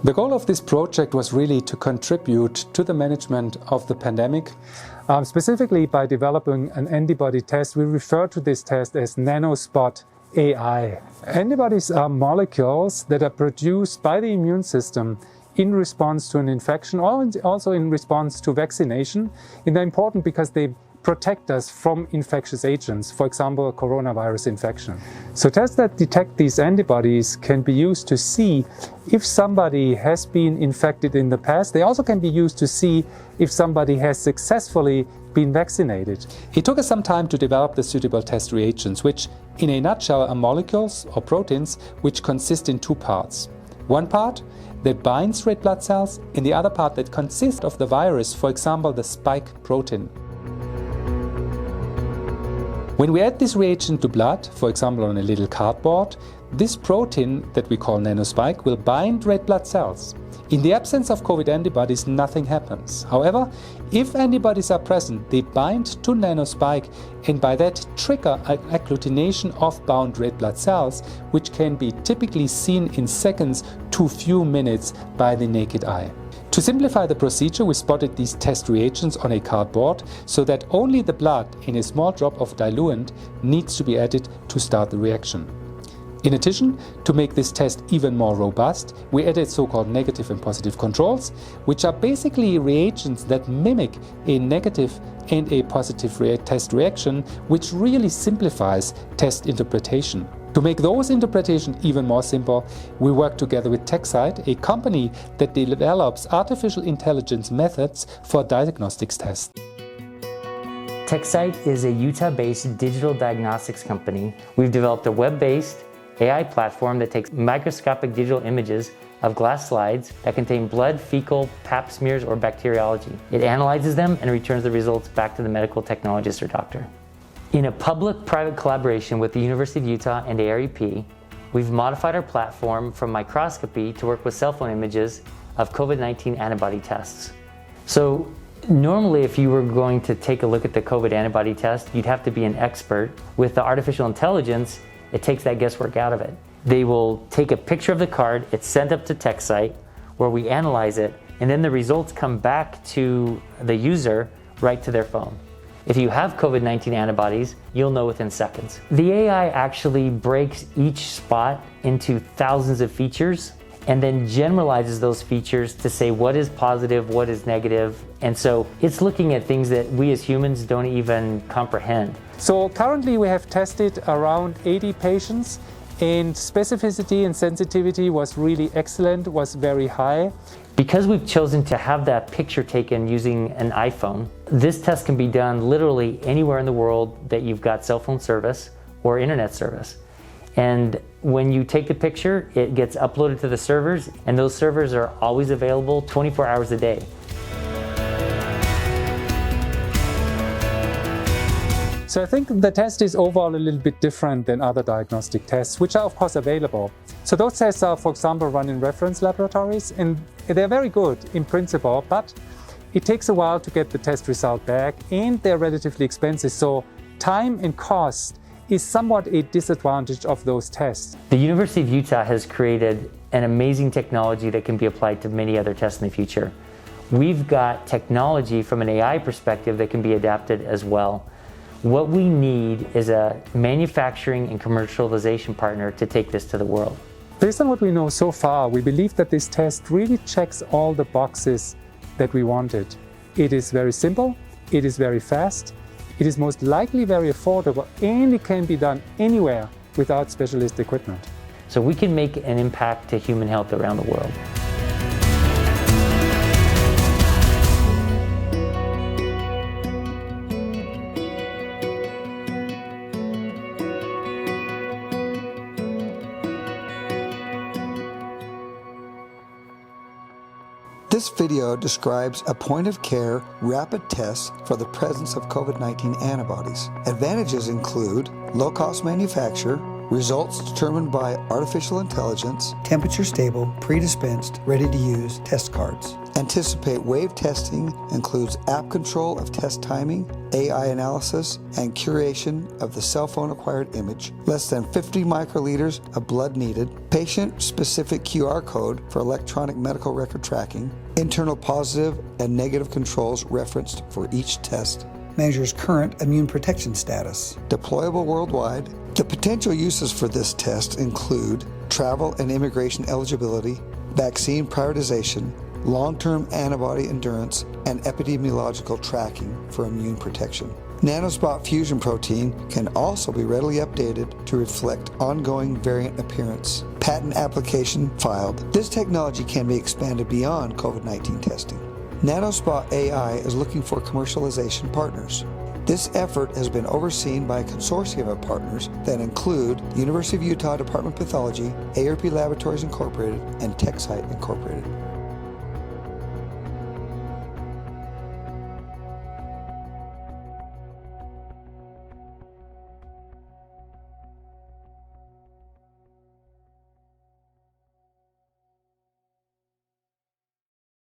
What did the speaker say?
The goal of this project was really to contribute to the management of the pandemic, specifically by developing an antibody test. We refer to this test as Nanospot AI. Antibodies are molecules that are produced by the immune system in response to an infection or also in response to vaccination. And they're important because they protect us from infectious agents, for example, a coronavirus infection. So tests that detect these antibodies can be used to see if somebody has been infected in the past. They also can be used to see if somebody has successfully been vaccinated. It took us some time to develop the suitable test reagents, which in a nutshell are molecules or proteins which consist in two parts. One part that binds red blood cells and the other part that consists of the virus, for example, the spike protein. When we add this reagent to blood, for example on a little cardboard, this protein that we call nanospike will bind red blood cells. In the absence of COVID antibodies, nothing happens. However, if antibodies are present, they bind to nanospike and by that trigger an agglutination of bound red blood cells, which can be typically seen in seconds to few minutes by the naked eye. To simplify the procedure, we spotted these test reagents on a cardboard so that only the blood in a small drop of diluent needs to be added to start the reaction. In addition, to make this test even more robust, we added so-called negative and positive controls, which are basically reagents that mimic a negative and a positive test reaction, which really simplifies test interpretation. To make those interpretations even more simple, we work together with TechSite, a company that develops artificial intelligence methods for diagnostics tests. TechSite is a Utah-based digital diagnostics company. We've developed a web-based AI platform that takes microscopic digital images of glass slides that contain blood, fecal, pap smears, or bacteriology. It analyzes them and returns the results back to the medical technologist or doctor. In a public-private collaboration with the University of Utah and AREP, we've modified our platform from microscopy to work with cell phone images of COVID-19 antibody tests. So normally if you were going to take a look at the COVID antibody test, you'd have to be an expert. With the artificial intelligence, it takes that guesswork out of it. They will take a picture of the card, it's sent up to TechSite, where we analyze it, and then the results come back to the user right to their phone. If you have COVID-19 antibodies, you'll know within seconds. The AI actually breaks each spot into thousands of features and then generalizes those features to say what is positive, what is negative. And so it's looking at things that we as humans don't even comprehend. So currently we have tested around 80 patients and specificity and sensitivity was really excellent, was very high. Because we've chosen to have that picture taken using an iPhone, this test can be done literally anywhere in the world that you've got cell phone service or internet service. And when you take the picture, it gets uploaded to the servers, and those servers are always available 24 hours a day. So I think the test is overall a little bit different than other diagnostic tests, which are of course available. So those tests are, for example, run in reference laboratories, and they're very good in principle, but it takes a while to get the test result back, and they're relatively expensive. So time and cost is somewhat a disadvantage of those tests. The University of Utah has created an amazing technology that can be applied to many other tests in the future. We've got technology from an AI perspective that can be adapted as well. What we need is a manufacturing and commercialization partner to take this to the world. Based on what we know so far, we believe that this test really checks all the boxes that we wanted. It is very simple, it is very fast, it is most likely very affordable, and it can be done anywhere without specialist equipment. So we can make an impact to human health around the world. This video describes a point-of-care rapid test for the presence of COVID-19 antibodies. Advantages include low-cost manufacture, Results determined by artificial intelligence. Temperature stable, pre-dispensed, ready to use test cards. Anticipate wave testing includes app control of test timing, AI analysis, and curation of the cell phone acquired image. Less than 50 microliters of blood needed. Patient-specific QR code for electronic medical record tracking. Internal positive and negative controls referenced for each test. Measures current immune protection status. Deployable worldwide. The potential uses for this test include travel and immigration eligibility, vaccine prioritization, long-term antibody endurance, and epidemiological tracking for immune protection. Nanospot fusion protein can also be readily updated to reflect ongoing variant appearance. Patent application filed. This technology can be expanded beyond COVID-19 testing. Nanospot AI is looking for commercialization partners. This effort has been overseen by a consortium of partners that include University of Utah Department of Pathology, ARP Laboratories Incorporated, and TechSite Incorporated.